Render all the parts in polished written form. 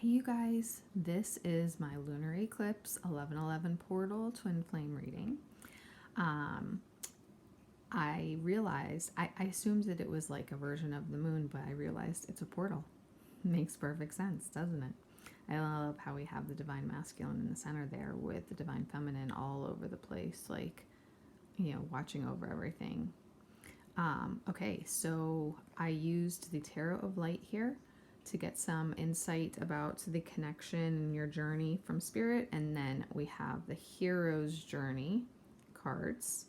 Hey you guys, this is my Lunar Eclipse 1111 Portal Twin Flame reading. I realized, I assumed that it was like a version of the moon, but I realized it's a portal. Makes perfect sense, doesn't it? I love how we have the Divine Masculine in the center there with the Divine Feminine all over the place, like, watching over everything. Okay, so I used the Tarot of Light here to get some insight about the connection in your journey from Spirit. And then we have the Hero's Journey cards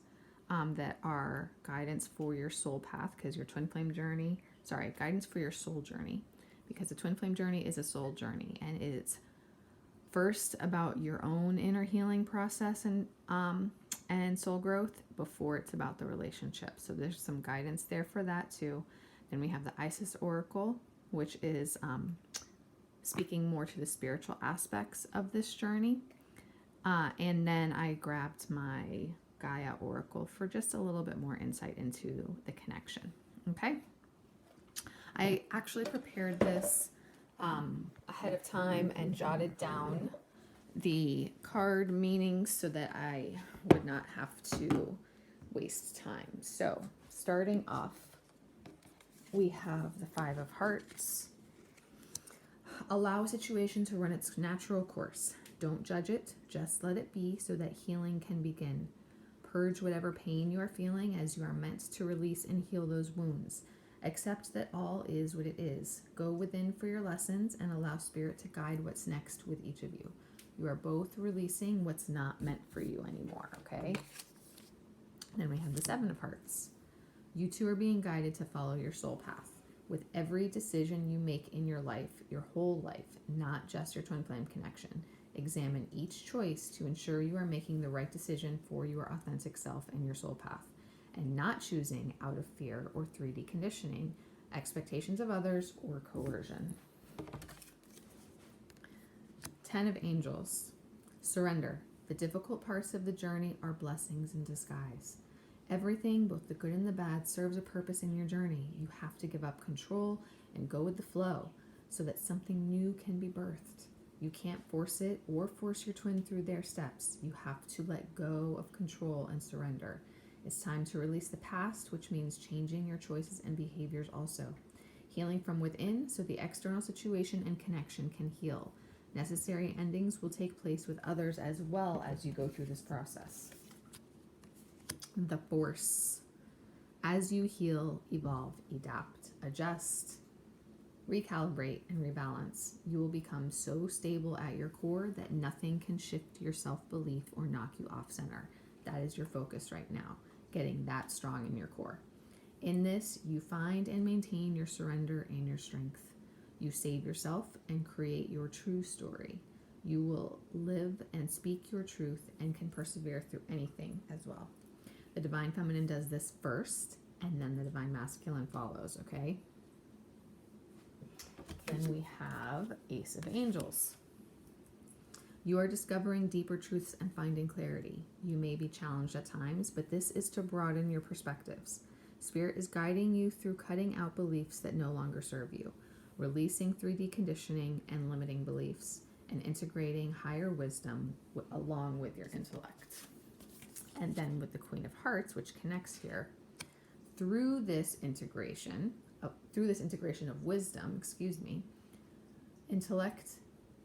that are guidance for your soul path, because your twin flame journey, guidance for your soul journey, because the twin flame journey is a soul journey, and it's first about your own inner healing process and soul growth before it's about the relationship. So there's some guidance there for that too. Then we have the Isis Oracle, which is speaking more to the spiritual aspects of this journey. And then I grabbed my Gaia Oracle for just a little bit more insight into the connection. Okay. I actually prepared this ahead of time and jotted down the card meanings so that I would not have to waste time. So starting off, we have the Five of Hearts. Allow a situation to run its natural course. Don't judge it, just let it be so that healing can begin. Purge whatever pain you are feeling, as you are meant to release and heal those wounds. Accept that all is what it is. Go within for your lessons and allow Spirit to guide what's next with each of you. You are both releasing what's not meant for you anymore, okay? Then we have the Seven of Hearts. You two are being guided to follow your soul path. With every decision you make in your life, your whole life, not just your twin flame connection, examine each choice to ensure you are making the right decision for your authentic self and your soul path, and not choosing out of fear or 3D conditioning, expectations of others, or coercion. Ten of Angels. Surrender. The difficult parts of the journey are blessings in disguise. Everything, both the good and the bad, serves a purpose in your journey. You have to give up control and go with the flow so that something new can be birthed. You can't force it or force your twin through their steps. You have to let go of control and surrender. It's time to release the past, which means changing your choices and behaviors also. Healing from within so the external situation and connection can heal. Necessary endings will take place with others as well as you go through this process. The Force. As you heal, evolve, adapt, adjust, recalibrate, and rebalance, you will become so stable at your core that nothing can shift your self-belief or knock you off center. That is your focus right now, getting that strong in your core. In this, you find and maintain your surrender and your strength. You save yourself and create your true story. You will live and speak your truth and can persevere through anything as well. The Divine Feminine does this first, and then the Divine Masculine follows, okay? Then we have Ace of Angels. You are discovering deeper truths and finding clarity. You may be challenged at times, but this is to broaden your perspectives. Spirit is guiding you through cutting out beliefs that no longer serve you, releasing 3D conditioning and limiting beliefs, and integrating higher wisdom along with your intellect. And then with the Queen of Hearts, which connects here, through this integration of wisdom, intellect,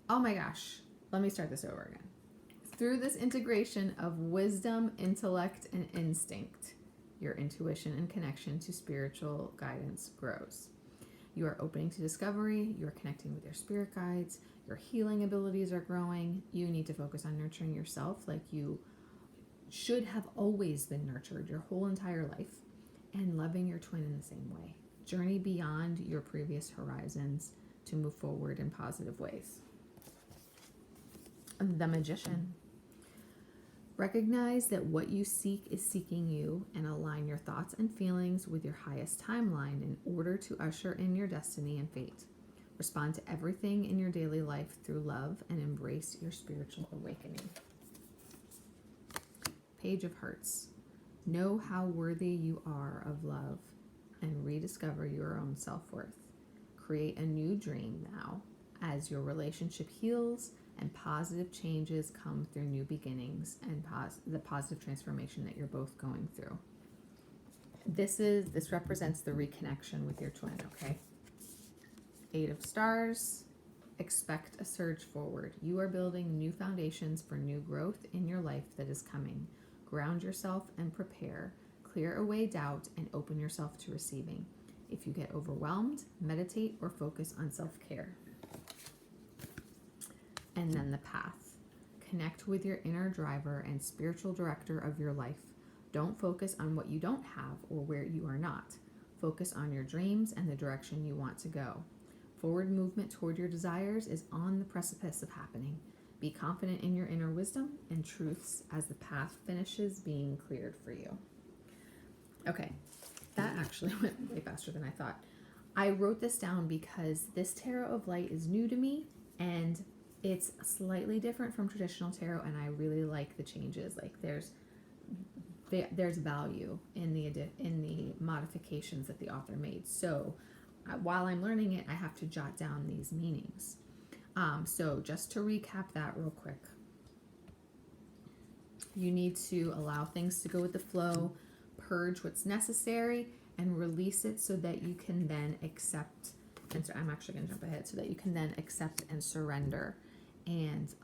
oh my gosh, let me start this over again. Through this integration of wisdom, intellect, and instinct, your intuition and connection to spiritual guidance grows. You are opening to discovery, you are connecting with your spirit guides, your healing abilities are growing. You need to focus on nurturing yourself like you should have always been nurtured your whole entire life, and loving your twin in the same way. Journey beyond your previous horizons to move forward in positive ways. The Magician. Recognize that what you seek is seeking you, and align your thoughts and feelings with your highest timeline in order to usher in your destiny and fate. Respond to everything in your daily life through love and embrace your spiritual awakening. Page of Hearts. Know how worthy you are of love and rediscover your own self-worth. Create a new dream now as your relationship heals and positive changes come through new beginnings and the positive transformation that you're both going through. This represents the reconnection with your twin, okay? 8 of Stars. Expect a surge forward. You are building new foundations for new growth in your life that is coming. Ground yourself and prepare. Clear away doubt and open yourself to receiving. If you get overwhelmed, meditate or focus on self-care. And then the path. Connect with your inner driver and spiritual director of your life. Don't focus on what you don't have or where you are not. Focus on your dreams and the direction you want to go. Forward movement toward your desires is on the precipice of happening. Be confident in your inner wisdom and truths as the path finishes being cleared for you. Okay, that actually went way faster than I thought. I wrote this down because this Tarot of Light is new to me and it's slightly different from traditional tarot, and I really like the changes. Like there's value in the modifications that the author made. So while I'm learning it, I have to jot down these meanings. So just to recap that real quick, you need to allow things to go with the flow, purge what's necessary, and release it so that you can then accept. And so I'm actually going to jump ahead so that you can then accept and surrender and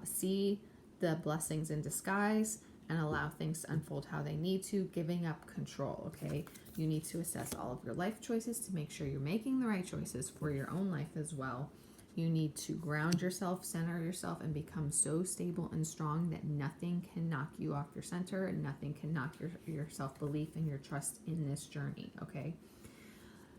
see the blessings in disguise and allow things to unfold how they need to, giving up control, okay? You need to assess all of your life choices to make sure you're making the right choices for your own life as well. You need to ground yourself, center yourself, and become so stable and strong that nothing can knock you off your center and nothing can knock your self-belief and your trust in this journey, okay?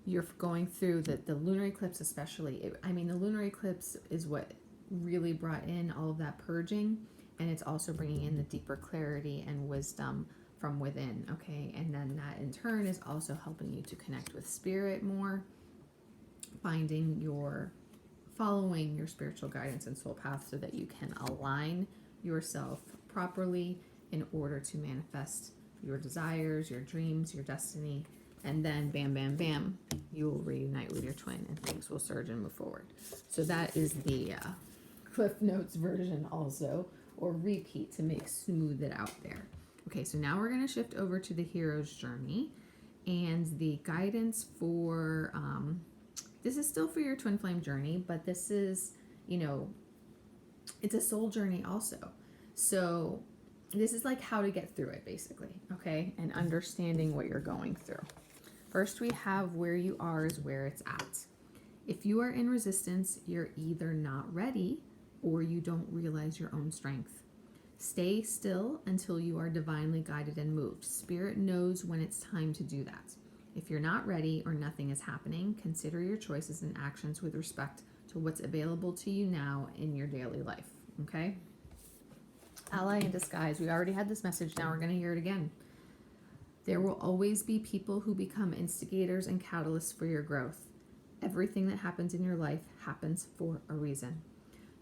You're going through the lunar eclipse especially. The lunar eclipse is what really brought in all of that purging, and it's also bringing in the deeper clarity and wisdom from within, okay? And then that in turn is also helping you to connect with spirit more, following your spiritual guidance and soul path so that you can align yourself properly in order to manifest your desires, your dreams, your destiny, and then bam, bam, bam, you will reunite with your twin and things will surge and move forward. So that is the Cliff Notes version also, or repeat to make smooth it out there. Okay, so now we're going to shift over to the hero's journey, and the guidance for this is still for your twin flame journey, but this is, it's a soul journey also. So this is like how to get through it basically, okay? And understanding what you're going through. First, we have where you are is where it's at. If you are in resistance, you're either not ready or you don't realize your own strength. Stay still until you are divinely guided and moved. Spirit knows when it's time to do that. If you're not ready or nothing is happening, consider your choices and actions with respect to what's available to you now in your daily life, okay? Ally in disguise. We already had this message. Now we're going to hear it again. There will always be people who become instigators and catalysts for your growth. Everything that happens in your life happens for a reason.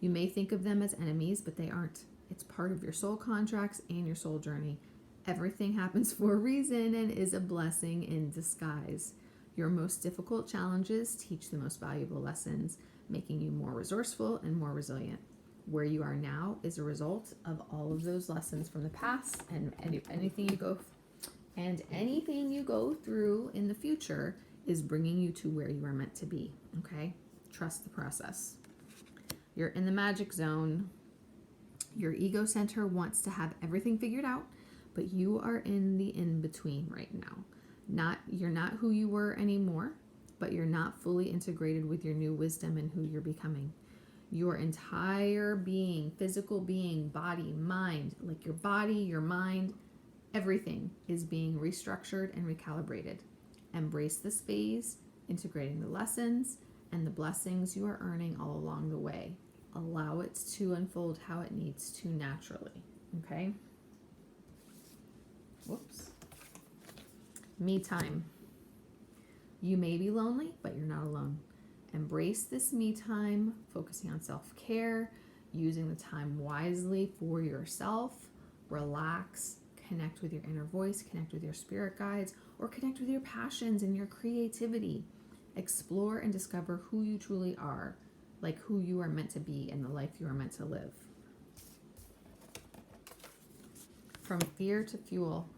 You may think of them as enemies, but they aren't. It's part of your soul contracts and your soul journey. Everything happens for a reason and is a blessing in disguise. Your most difficult challenges teach the most valuable lessons, making you more resourceful and more resilient. Where you are now is a result of all of those lessons from the past, and anything you go through in the future is bringing you to where you are meant to be, okay? Trust the process. You're in the magic zone. Your ego center wants to have everything figured out, but you are in the in-between right now. You're not who you were anymore, but you're not fully integrated with your new wisdom and who you're becoming. Your entire being, physical being, body, mind, like your body, your mind, everything is being restructured and recalibrated. Embrace this phase, integrating the lessons and the blessings you are earning all along the way. Allow it to unfold how it needs to naturally, okay? Whoops. Me time. You may be lonely, but you're not alone. Embrace this me time, focusing on self-care, using the time wisely for yourself. Relax, connect with your inner voice, connect with your spirit guides, or connect with your passions and your creativity. Explore and discover who you truly are. like who you are meant to be and the life you are meant to live. From fear to fuel.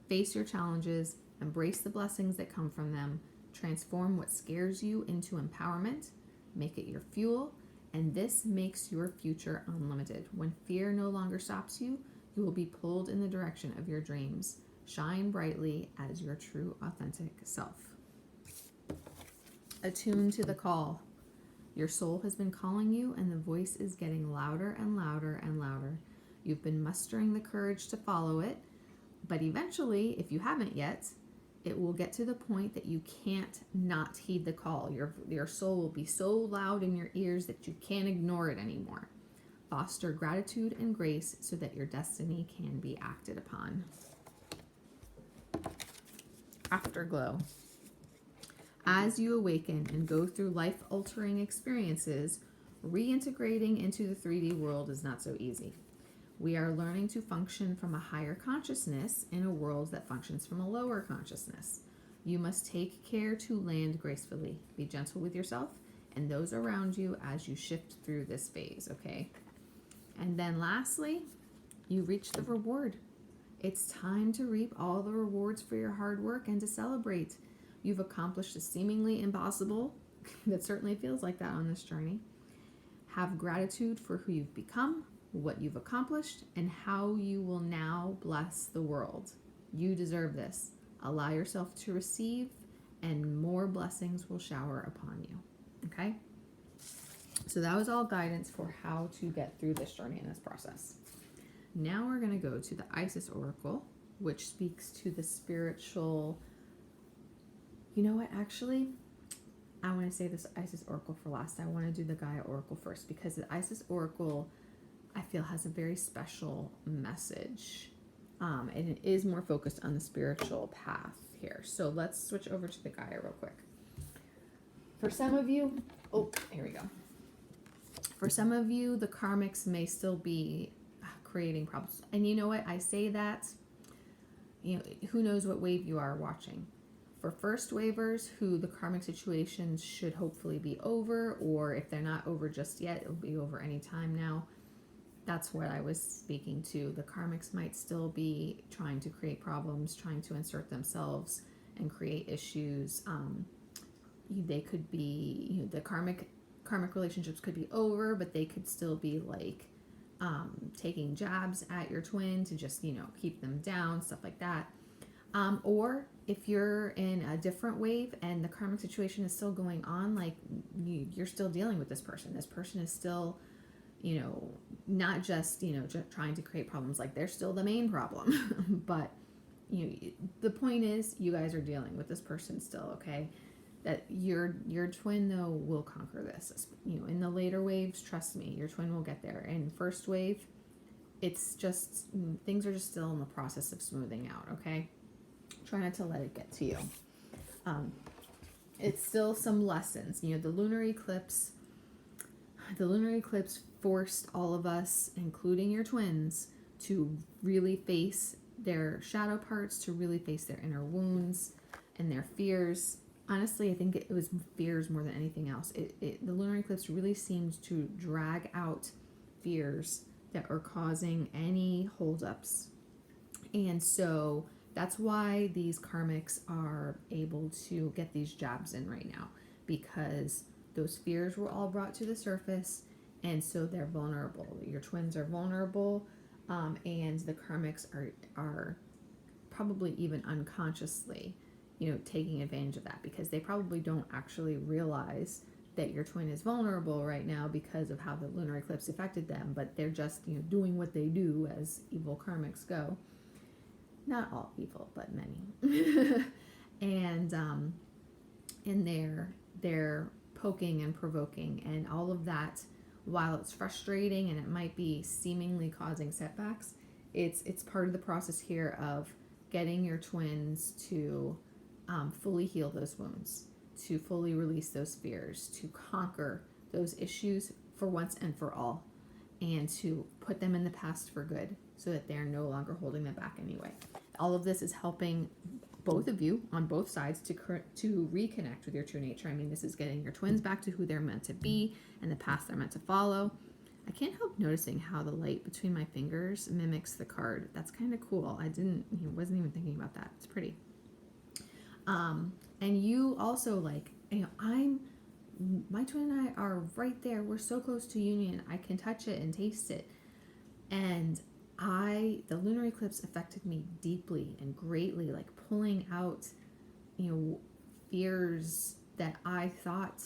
Face your challenges, embrace the blessings that come from them, transform what scares you into empowerment, make it your fuel, and this makes your future unlimited. When fear no longer stops you, you will be pulled in the direction of your dreams. Shine brightly as your true, authentic self. Attune to the call. Your soul has been calling you, and the voice is getting louder and louder and louder. You've been mustering the courage to follow it, but eventually, if you haven't yet, it will get to the point that you can't not heed the call. Your soul will be so loud in your ears that you can't ignore it anymore. Foster gratitude and grace so that your destiny can be acted upon. Afterglow. As you awaken and go through life-altering experiences, reintegrating into the 3D world is not so easy. We are learning to function from a higher consciousness in a world that functions from a lower consciousness. You must take care to land gracefully. Be gentle with yourself and those around you as you shift through this phase, okay? And then lastly, you reach the reward. It's time to reap all the rewards for your hard work and to celebrate. You've accomplished a seemingly impossible, that certainly feels like that on this journey. Have gratitude for who you've become, what you've accomplished, and how you will now bless the world. You deserve this. Allow yourself to receive, and more blessings will shower upon you. Okay? So that was all guidance for how to get through this journey and this process. Now we're going to go to the Isis Oracle, which speaks to the spiritual... You know what? Actually, I want to say this Isis Oracle for last. I want to do the Gaia Oracle first, because the Isis Oracle, I feel, has a very special message, and it is more focused on the spiritual path here. So let's switch over to the Gaia real quick. For some of you, here we go. For some of you, the karmics may still be creating problems. And you know what? I say that, who knows what wave you are watching. For first wavers who the karmic situations should hopefully be over, or if they're not over just yet, it'll be over any time now. That's what I was speaking to. The karmics might still be trying to create problems, trying to insert themselves and create issues. They could be, the karmic relationships could be over, but they could still be like taking jabs at your twin to just, keep them down, stuff like that. Or if you're in a different wave and the karmic situation is still going on, like you're still dealing with this person. This person is still, not just, just trying to create problems, like they're still the main problem. But, the point is you guys are dealing with this person still, okay? That your twin, though, will conquer this. In the later waves, trust me, your twin will get there. In first wave, it's just, things are just still in the process of smoothing out, okay? Try not to let it get to you. It's still some lessons. The lunar eclipse forced all of us, including your twins, to really face their shadow parts, to really face their inner wounds and their fears. Honestly, I think it was fears more than anything else. The lunar eclipse really seemed to drag out fears that are causing any holdups. And so that's why these karmics are able to get these jabs in right now, because those fears were all brought to the surface, and so they're vulnerable. Your twins are vulnerable, and the karmics are probably even unconsciously, taking advantage of that, because they probably don't actually realize that your twin is vulnerable right now because of how the lunar eclipse affected them, but they're just, doing what they do as evil karmics go. Not all evil, but many. And they're poking and provoking, and all of that, while it's frustrating and it might be seemingly causing setbacks, it's part of the process here of getting your twins to fully heal those wounds, to fully release those fears, to conquer those issues for once and for all, and to put them in the past for good so that they're no longer holding them back anyway. All of this is helping both of you on both sides to reconnect with your true nature. I mean, this is getting your twins back to who they're meant to be and the path they're meant to follow. I can't help noticing how the light between my fingers mimics the card. That's kind of cool. Wasn't even thinking about that. It's pretty. And you also, like, my twin and I are right there. We're so close to union. I can touch it and taste it. And the lunar eclipse affected me deeply and greatly, like pulling out, fears that I thought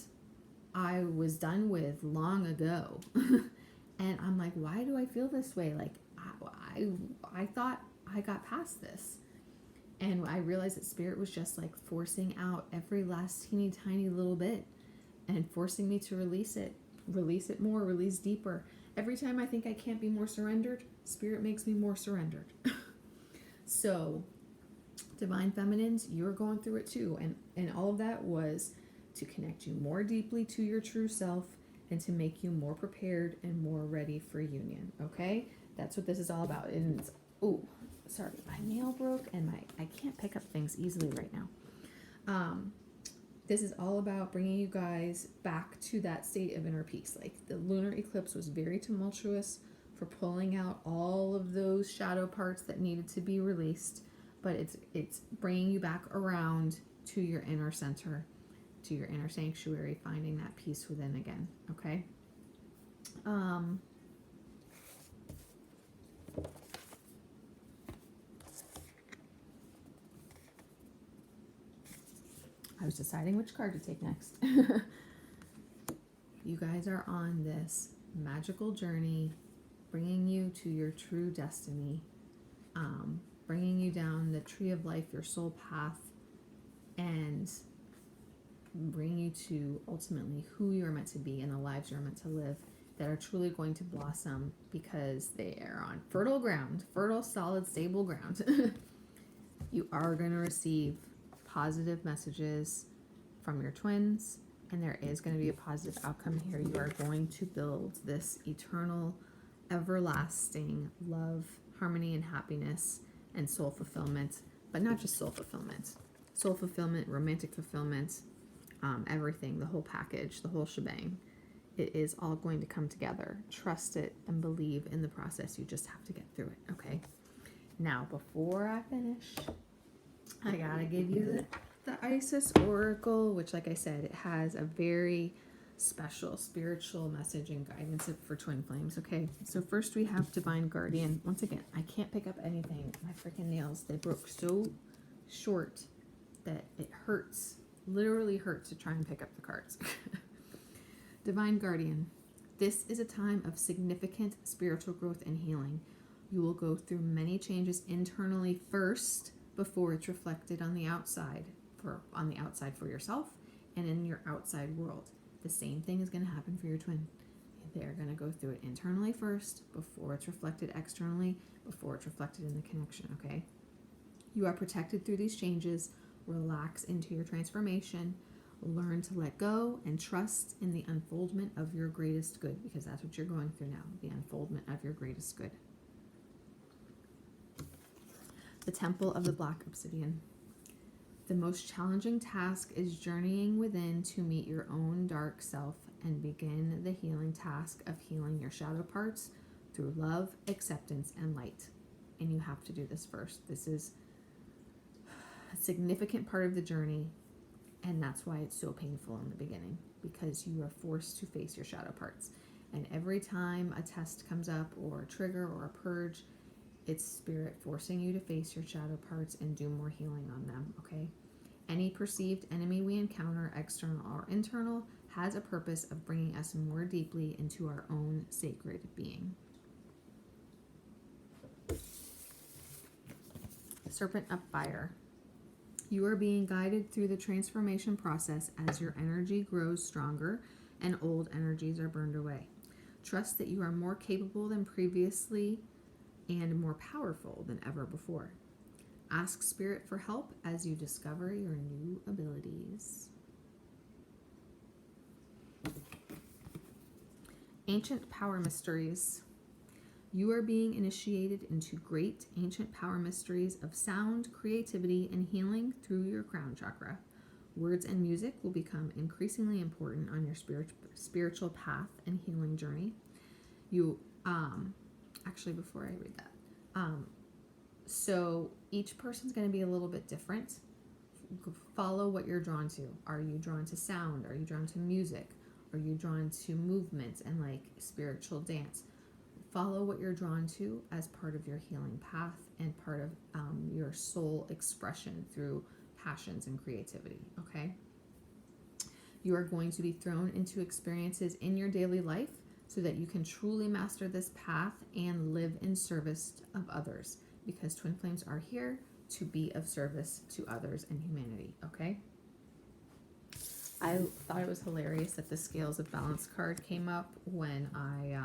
I was done with long ago. And I'm like, why do I feel this way? Like, I thought I got past this. And I realized that Spirit was just like forcing out every last teeny tiny little bit and forcing me to release it more, release deeper. Every time I think I can't be more surrendered, Spirit makes me more surrendered. So, Divine Feminines, you're going through it too. And all of that was to connect you more deeply to your true self and to make you more prepared and more ready for union. Okay? That's what this is all about. And sorry, my nail broke and I can't pick up things easily right now. This is all about bringing you guys back to that state of inner peace. Like, the lunar eclipse was very tumultuous for pulling out all of those shadow parts that needed to be released, but it's bringing you back around to your inner center, to your inner sanctuary, finding that peace within again. Okay. I was deciding which card to take next. You guys are on this magical journey, bringing you to your true destiny, bringing you down the tree of life, your soul path, and bring you to ultimately who you're meant to be and the lives you're meant to live that are truly going to blossom because they are on fertile ground, fertile, solid, stable ground. You are going to receive positive messages from your twins, and there is going to be a positive outcome here. You are going to build this eternal, everlasting love, harmony, and happiness and soul fulfillment, but not just soul fulfillment, romantic fulfillment, everything, the whole package, the whole shebang. It is all going to come together. Trust it and believe in the process. You just have to get through it. Okay. Now, before I finish, I gotta give you the Isis Oracle, which, like I said, it has a very special spiritual message and guidance for twin flames. Okay, so first we have Divine Guardian. Once again, I can't pick up anything. My freaking nails, they broke so short that it hurts, literally hurts to try and pick up the cards. Divine Guardian, this is a time of significant spiritual growth and healing. You will go through many changes internally first before it's reflected on the outside for yourself and in your outside world. The same thing is going to happen for your twin. They're going to go through it internally first before it's reflected externally, before it's reflected in the connection. Okay, you are protected through these changes. Relax into your transformation. Learn to let go and trust in the unfoldment of your greatest good, because that's what you're going through now, the unfoldment of your greatest good. The Temple of the Black Obsidian. The most challenging task is journeying within to meet your own dark self and begin the healing task of healing your shadow parts through love, acceptance, and light. And you have to do this first. This is a significant part of the journey, and that's why it's so painful in the beginning, because you are forced to face your shadow parts. And every time a test comes up or a trigger or a purge, it's Spirit forcing you to face your shadow parts and do more healing on them, okay? Any perceived enemy we encounter, external or internal, has a purpose of bringing us more deeply into our own sacred being. Serpent of Fire. You are being guided through the transformation process as your energy grows stronger and old energies are burned away. Trust that you are more capable than previously and more powerful than ever before. Ask Spirit for help as you discover your new abilities. Ancient Power Mysteries. You are being initiated into great ancient power mysteries of sound, creativity, and healing through your crown chakra. Words and music will become increasingly important on your spiritual path and healing journey. You, actually, before I read that, so each person's going to be a little bit different. Follow what you're drawn to. Are you drawn to sound? Are you drawn to music? Are you drawn to movement and like spiritual dance? Follow what you're drawn to as part of your healing path and part of your soul expression through passions and creativity, okay? You are going to be thrown into experiences in your daily life so that you can truly master this path and live in service of others, because twin flames are here to be of service to others and humanity, okay? I thought it was hilarious that the Scales of Balance card came up when I,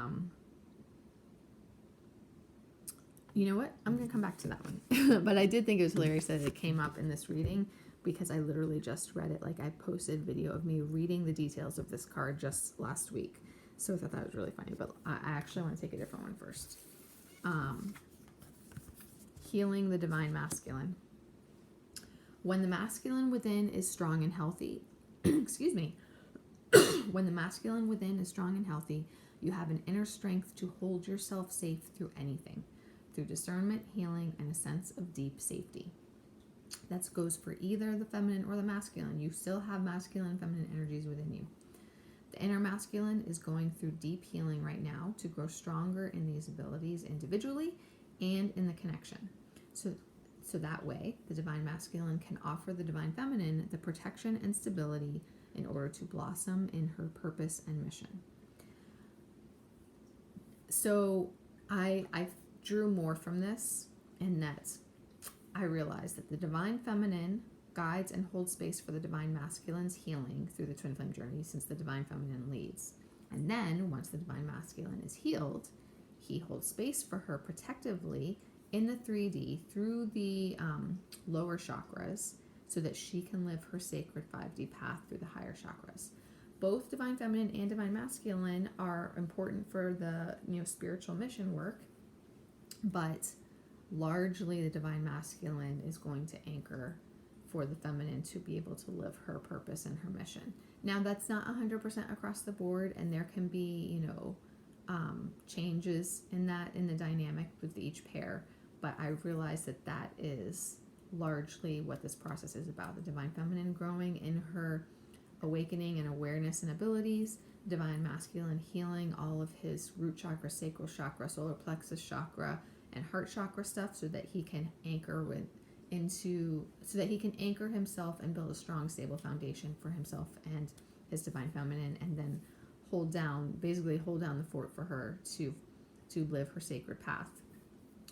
you know what? I'm going to come back to that one. But I did think it was hilarious that it came up in this reading because I literally just read it. Like I posted video of me reading the details of this card just last week. So I thought that was really funny. But I actually want to take a different one first. Healing the Divine Masculine. When the masculine within is strong and healthy, excuse me, when the masculine within is strong and healthy, you have an inner strength to hold yourself safe through anything, through discernment, healing, and a sense of deep safety. That goes for either the feminine or the masculine. You still have masculine and feminine energies within you. The inner masculine is going through deep healing right now to grow stronger in these abilities individually and in the connection. So that way, the divine masculine can offer the divine feminine the protection and stability in order to blossom in her purpose and mission. So I drew more from this in that I realized that the divine feminine guides and holds space for the divine masculine's healing through the twin flame journey, since the divine feminine leads. And then once the divine masculine is healed, he holds space for her protectively in the 3D through the lower chakras so that she can live her sacred 5D path through the higher chakras. Both divine feminine and divine masculine are important for the spiritual mission work, but largely the divine masculine is going to anchor for the feminine to be able to live her purpose and her mission. Now that's not 100% across the board, and there can be changes in the dynamic with each pair, but I realized that is largely what this process is about. The divine feminine growing in her awakening and awareness and abilities, divine masculine healing all of his root chakra, sacral chakra, solar plexus chakra, and heart chakra stuff so that he can anchor himself and build a strong, stable foundation for himself and his divine feminine, and then hold down the fort for her to live her sacred path.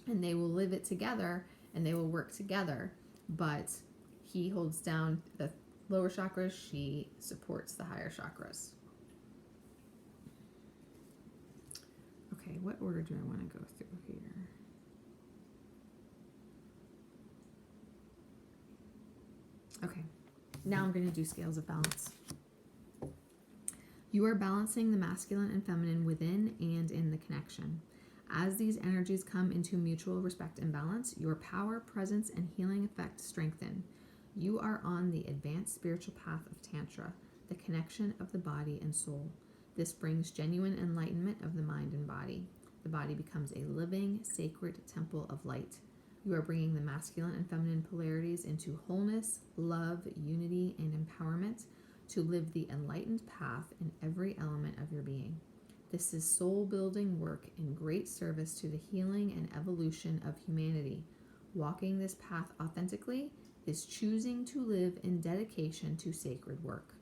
And they will live it together and they will work together, but he holds down the lower chakras, she supports the higher chakras. Okay, what order do I want to go through here? Okay, now I'm going to do Scales of Balance. You are balancing the masculine and feminine within and in the connection. As these energies come into mutual respect and balance, your power, presence, and healing effect strengthen. You are on the advanced spiritual path of Tantra, the connection of the body and soul. This brings genuine enlightenment of the mind and body. The body becomes a living, sacred temple of light. You are bringing the masculine and feminine polarities into wholeness, love, unity, and empowerment to live the enlightened path in every element of your being. This is soul-building work in great service to the healing and evolution of humanity. Walking this path authentically is choosing to live in dedication to sacred work.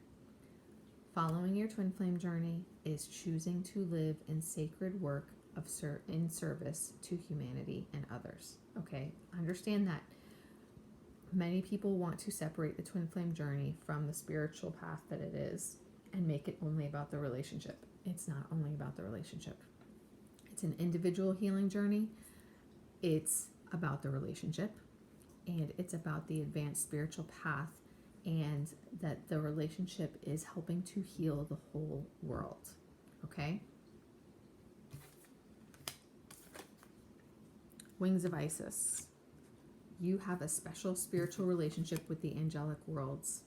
Following your twin flame journey is choosing to live in sacred work in service to humanity and others. Okay, understand that many people want to separate the twin flame journey from the spiritual path that it is and make it only about the relationship. It's not only about the relationship. It's an individual healing journey. It's about the relationship, and it's about the advanced spiritual path, and that the relationship is helping to heal the whole world. Okay? Wings of Isis. You have a special spiritual relationship with the angelic worlds.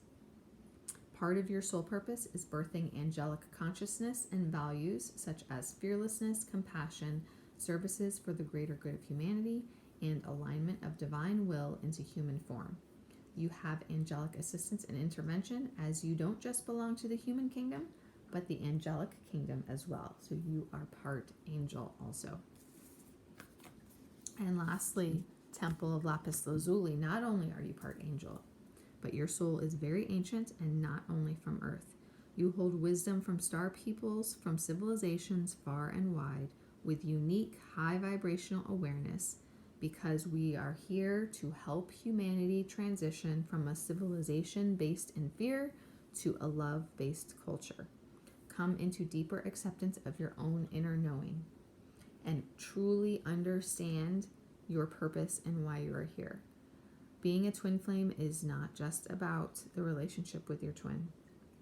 Part of your soul purpose is birthing angelic consciousness and values such as fearlessness, compassion, services for the greater good of humanity, and alignment of divine will into human form. You have angelic assistance and intervention, as you don't just belong to the human kingdom, but the angelic kingdom as well. So you are part angel also. And lastly, Temple of Lapis Lazuli. Not only are you part angel, but your soul is very ancient and not only from Earth. You hold wisdom from star peoples, from civilizations far and wide, with unique high vibrational awareness, because we are here to help humanity transition from a civilization based in fear to a love-based culture. Come into deeper acceptance of your own inner knowing and truly understand your purpose and why you are here. Being a twin flame is not just about the relationship with your twin.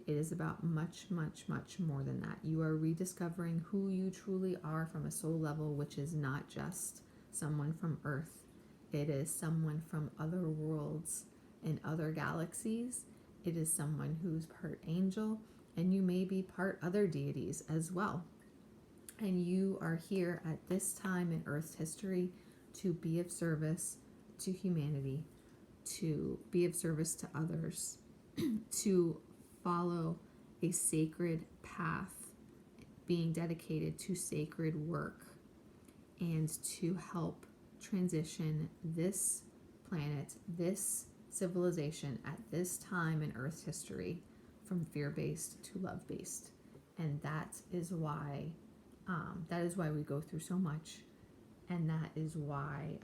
It is about much, much, much more than that. You are rediscovering who you truly are from a soul level, which is not just someone from Earth. It is someone from other worlds and other galaxies. It is someone who's part angel, and you may be part other deities as well. And you are here at this time in Earth's history to be of service to humanity, to be of service to others, to follow a sacred path, being dedicated to sacred work, and to help transition this planet, this civilization at this time in Earth's history from fear-based to love-based. And that is why we go through so much, and that is why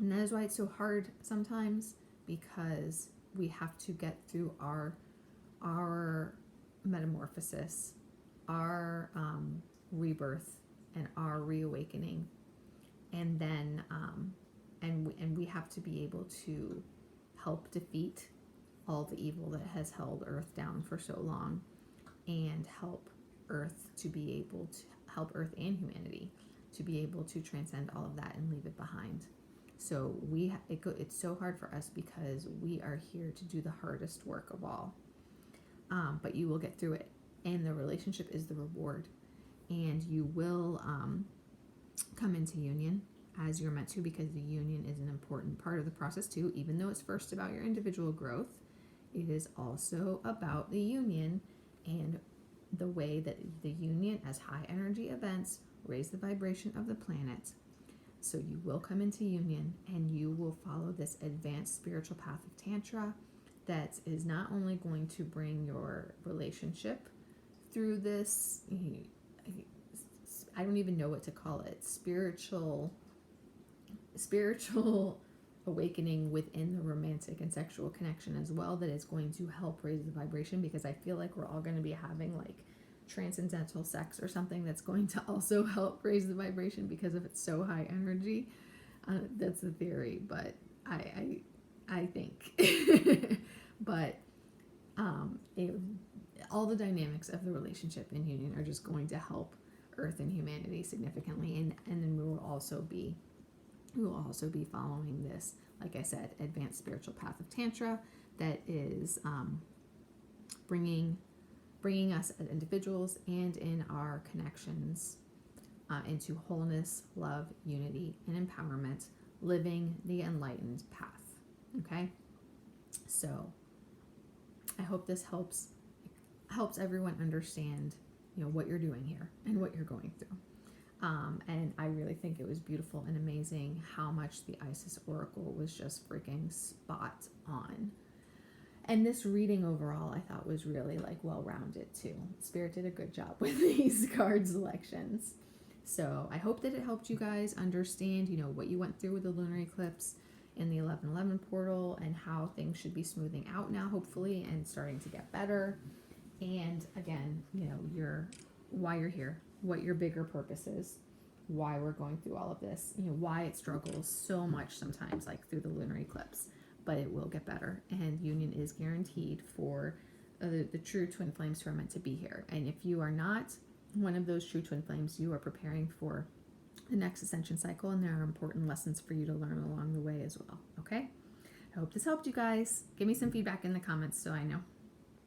it's so hard sometimes, because we have to get through our metamorphosis, our rebirth, and our reawakening, and then and we have to be able to help defeat all the evil that has held Earth down for so long, and help Earth and humanity to be able to transcend all of that and leave it behind. So it's so hard for us because we are here to do the hardest work of all. But you will get through it, and the relationship is the reward, and you will come into union as you're meant to, because the union is an important part of the process too. Even though it's first about your individual growth, it is also about the union and the way that the union as high energy events raise the vibration of the planet. So you will come into union, and you will follow this advanced spiritual path of Tantra that is not only going to bring your relationship through this, I don't even know what to call it, spiritual awakening within the romantic and sexual connection as well, that is going to help raise the vibration, because I feel like we're all going to be having like transcendental sex or something that's going to also help raise the vibration because of it's so high energy. That's the theory, but I think but all the dynamics of the relationship in union are just going to help Earth and humanity significantly, and then we will also be following this, like I said, advanced spiritual path of Tantra that is bringing us as individuals and in our connections into wholeness, love, unity, and empowerment, living the enlightened path. Okay, so I hope this helps everyone understand, what you're doing here and what you're going through. And I really think it was beautiful and amazing how much the Isis Oracle was just freaking spot on. And this reading overall, I thought was really well-rounded too. Spirit did a good job with these card selections. So I hope that it helped you guys understand, what you went through with the lunar eclipse in the 11/11 portal, and how things should be smoothing out now, hopefully, and starting to get better. And again, why you're here, what your bigger purpose is, why we're going through all of this, why it struggles so much sometimes, like through the lunar eclipse, but it will get better, and union is guaranteed for the true twin flames who are meant to be here. And if you are not one of those true twin flames, you are preparing for the next ascension cycle, and there are important lessons for you to learn along the way as well. Okay? I hope this helped you guys. Give me some feedback in the comments so I know.